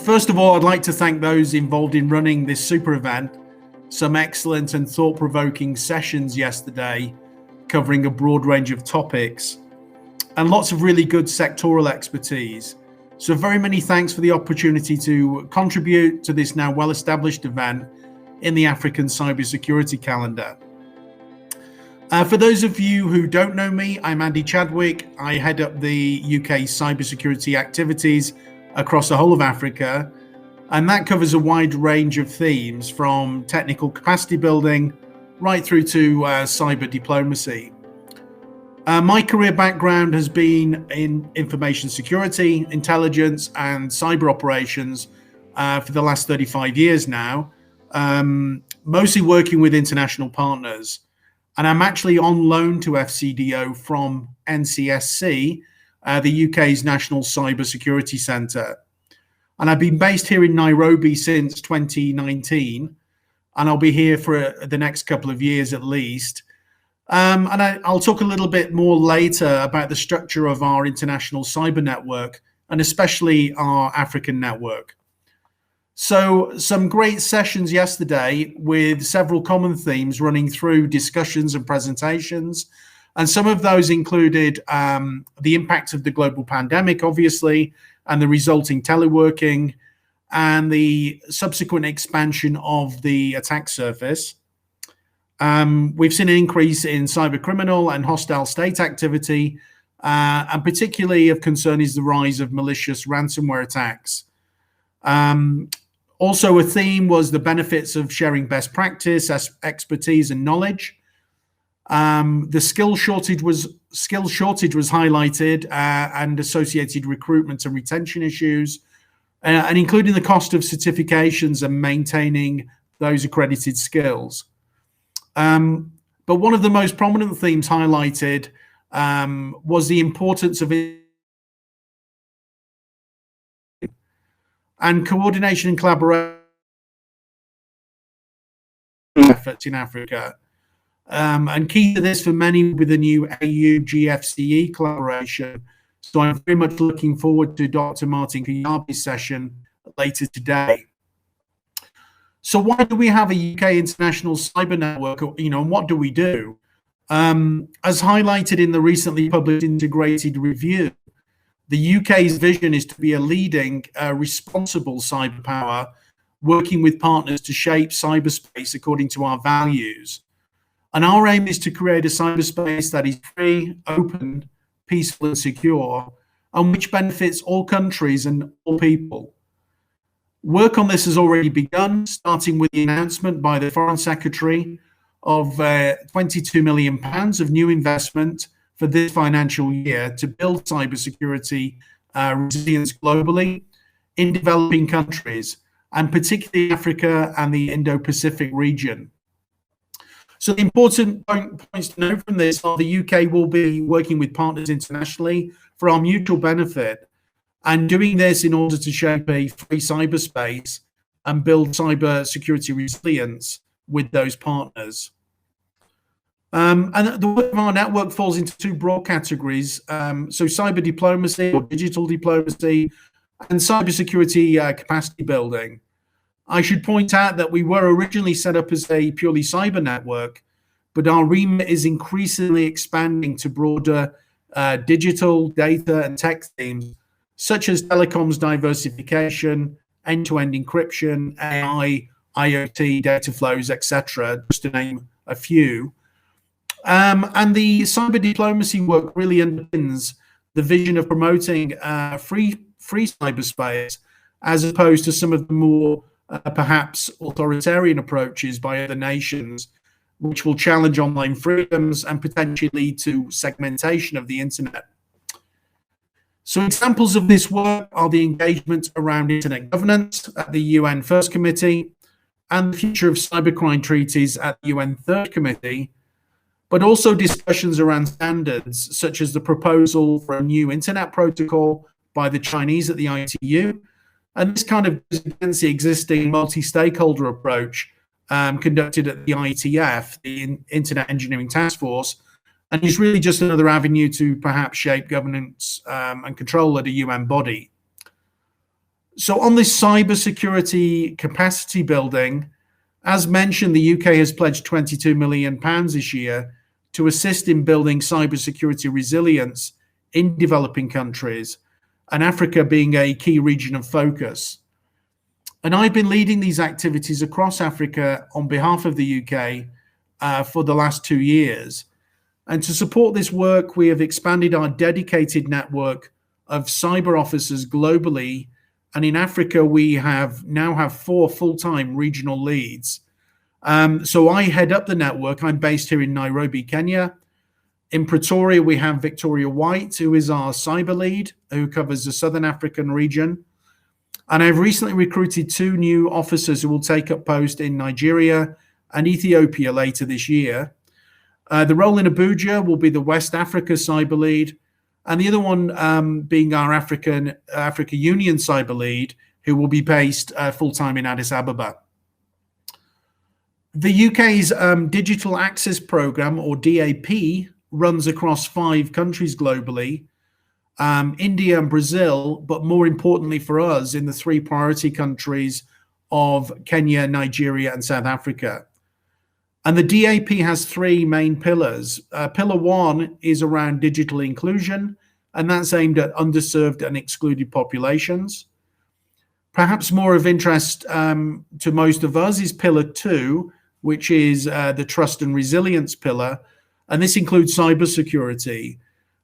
First of all, I'd like to thank those involved in running this super event. Some excellent and thought-provoking sessions yesterday covering a broad range of topics and lots of really good sectoral expertise. So very many thanks for the opportunity to contribute to this now well-established event in the African cybersecurity calendar. For those of you who don't know me, I'm Andy Chadwick. I head up the UK cybersecurity activities across the whole of Africa, and that covers a wide range of themes from technical capacity building right through to cyber diplomacy. My career background has been in information security, intelligence, and cyber operations for the last 35 years now, mostly working with international partners. And I'm actually on loan to FCDO from NCSC, the UK's National Cyber Security Centre. And I've been based here in Nairobi since 2019, and I'll be here for the next couple of years at least. And I'll talk a little bit more later about the structure of our international cyber network, and especially our African network. So some great sessions yesterday with several common themes running through discussions and presentations. And some of those included the impact of the global pandemic, obviously, and the resulting teleworking and the subsequent expansion of the attack surface. We've seen an increase in cyber criminal and hostile state activity, and particularly of concern is the rise of malicious ransomware attacks. Also, a theme was the benefits of sharing best practice, expertise, and knowledge. The skill shortage was highlighted, and associated recruitment and retention issues, and including the cost of certifications and maintaining those accredited skills. But one of the most prominent themes highlighted was the importance of it and coordination and collaboration efforts in Africa. And key to this for many with the new AU GFCE collaboration. So I'm very much looking forward to Dr. Martin Kiyabi's session later today. So why do we have a UK international cyber network, and what do we do? As highlighted in the recently published integrated review, the UK's vision is to be a leading, responsible cyber power, working with partners to shape cyberspace according to our values. And our aim is to create a cyberspace that is free, open, peaceful, and secure, and which benefits all countries and all people. Work on this has already begun, starting with the announcement by the Foreign Secretary of £22 million of new investment for this financial year to build cybersecurity resilience globally in developing countries, and particularly Africa and the Indo-Pacific region. So the important points to note from this are the UK will be working with partners internationally for our mutual benefit, and doing this in order to shape a free cyberspace and build cyber security resilience with those partners. And the work of our network falls into two broad categories. So cyber diplomacy or digital diplomacy and cybersecurity capacity building. I should point out that we were originally set up as a purely cyber network, but our remit is increasingly expanding to broader digital, data, and tech themes, such as telecoms diversification, end-to-end encryption, AI, IoT, data flows, etc., just to name a few. And the cyber diplomacy work really underpins the vision of promoting free cyberspace, as opposed to some of the more perhaps authoritarian approaches by other nations, which will challenge online freedoms and potentially lead to segmentation of the internet. So examples of this work are the engagement around internet governance at the UN First Committee and the future of cybercrime treaties at the UN Third Committee, but also discussions around standards, such as the proposal for a new internet protocol by the Chinese at the ITU. And this kind of goes against the existing multi-stakeholder approach conducted at the IETF, the Internet Engineering Task Force, and is really just another avenue to perhaps shape governance and control at a UN body. So on this cybersecurity capacity building, as mentioned, the UK has pledged £22 million this year to assist in building cybersecurity resilience in developing countries, and Africa being a key region of focus. And I've been leading these activities across Africa on behalf of the UK for the last 2 years. And to support this work, we have expanded our dedicated network of cyber officers globally. And in Africa, we now have 4 full-time regional leads. So I head up the network. I'm based here in Nairobi, Kenya. In Pretoria, we have Victoria White, who is our cyber lead, who covers the Southern African region. And I've recently recruited 2 new officers who will take up post in Nigeria and Ethiopia later this year. The role in Abuja will be the West Africa cyber lead, and the other one being our Africa Union cyber lead, who will be based full-time in Addis Ababa. The UK's Digital Access Programme, or DAP, runs across 5 countries globally, India and Brazil, but more importantly for us, in the 3 priority countries of Kenya, Nigeria, and South Africa. And the DAP has 3 main pillars. Pillar 1 is around digital inclusion, and that's aimed at underserved and excluded populations. Perhaps more of interest to most of us is Pillar 2, which is the trust and resilience pillar, and this includes cybersecurity.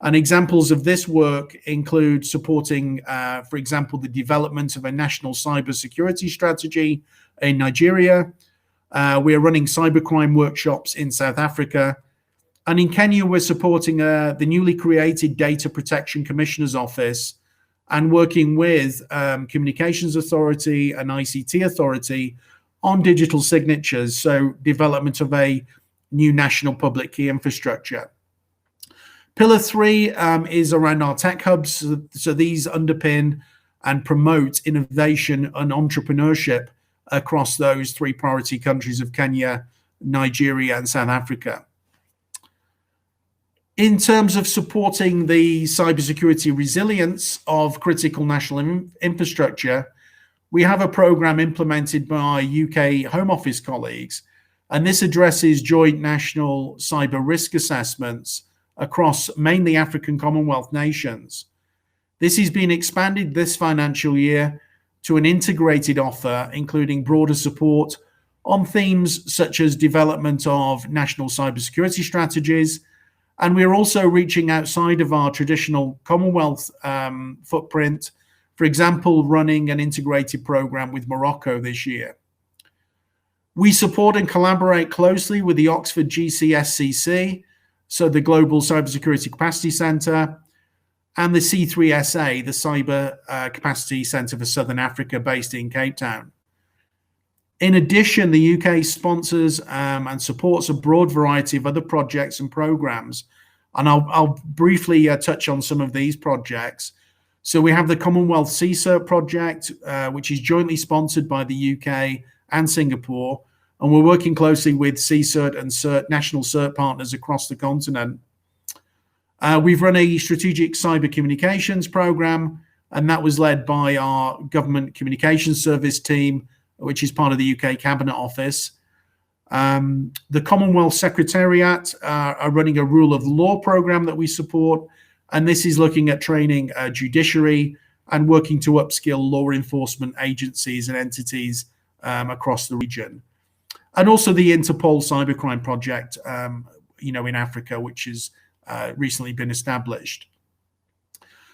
And examples of this work include supporting, for example, the development of a national cybersecurity strategy in Nigeria. We are running cybercrime workshops in South Africa. And in Kenya, we're supporting the newly created Data Protection Commissioner's Office and working with Communications Authority and ICT Authority on digital signatures, so development of a new national public key infrastructure. Pillar 3 is around our tech hubs. So these underpin and promote innovation and entrepreneurship across those 3 priority countries of Kenya, Nigeria, and South Africa. In terms of supporting the cybersecurity resilience of critical national infrastructure, we have a program implemented by UK Home Office colleagues, and this addresses joint national cyber risk assessments across mainly African Commonwealth nations. This has been expanded this financial year to an integrated offer, including broader support on themes such as development of national cybersecurity strategies. And we're also reaching outside of our traditional Commonwealth footprint, for example, running an integrated program with Morocco this year. We support and collaborate closely with the Oxford GCSCC, so the Global Cybersecurity Capacity Centre, and the C3SA, the Cyber Capacity Centre for Southern Africa, based in Cape Town. In addition, the UK sponsors and supports a broad variety of other projects and programs, and I'll briefly touch on some of these projects. So we have the Commonwealth CSIRT project, which is jointly sponsored by the UK and Singapore, and we're working closely with CSIRT and national CERT partners across the continent. We've run a strategic cyber communications program, and that was led by our government communications service team, which is part of the UK Cabinet Office. The Commonwealth Secretariat are running a rule of law program that we support, and this is looking at training judiciary and working to upskill law enforcement agencies and entities across the region. And also the Interpol Cybercrime Project, in Africa, which has recently been established.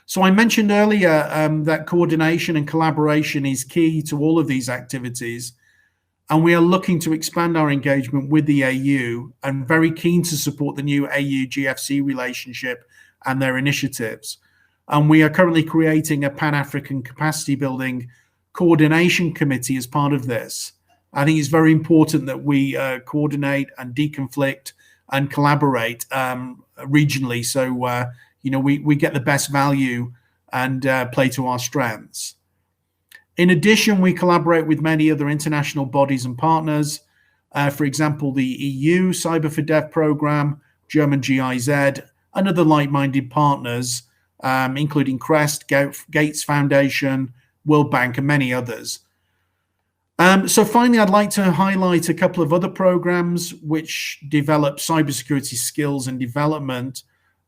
So I mentioned earlier that coordination and collaboration is key to all of these activities, and we are looking to expand our engagement with the AU and very keen to support the new AU-GFC relationship and their initiatives. And we are currently creating a Pan-African capacity building coordination committee as part of this. I think it's very important that we coordinate and deconflict and collaborate regionally, so we get the best value and play to our strengths. In addition, we collaborate with many other international bodies and partners. For example, the EU Cyber for Dev program, German GIZ, and other like-minded partners, including CREST, Gates Foundation, World Bank, and many others. So finally, I'd like to highlight a couple of other programs which develop cybersecurity skills and development.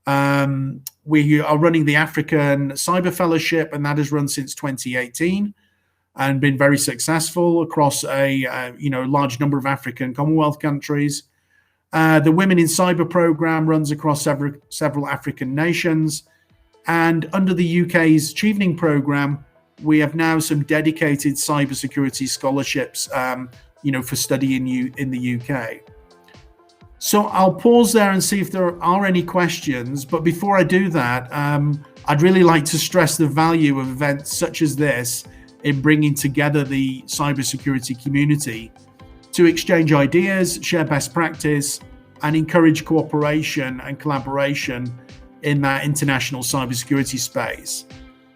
We are running the African Cyber Fellowship, and that has run since 2018 and been very successful across a large number of African Commonwealth countries. The Women in Cyber program runs across several African nations, and under the UK's Chevening program, we have now some dedicated cybersecurity scholarships, for study in the UK. So I'll pause there and see if there are any questions. But before I do that, I'd really like to stress the value of events such as this in bringing together the cybersecurity community to exchange ideas, share best practice, and encourage cooperation and collaboration in that international cybersecurity space.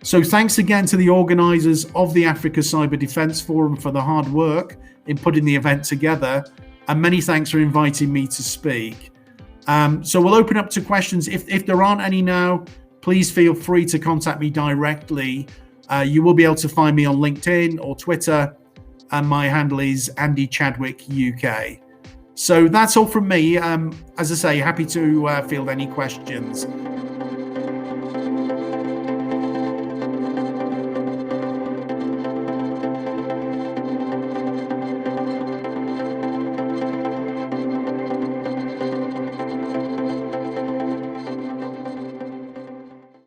So thanks again to the organisers of the Africa Cyber Defence Forum for the hard work in putting the event together, and many thanks for inviting me to speak. So we'll open up to questions. If there aren't any now, please feel free to contact me directly. You will be able to find me on LinkedIn or Twitter, and my handle is Andy Chadwick UK. So that's all from me. As I say, happy to field any questions.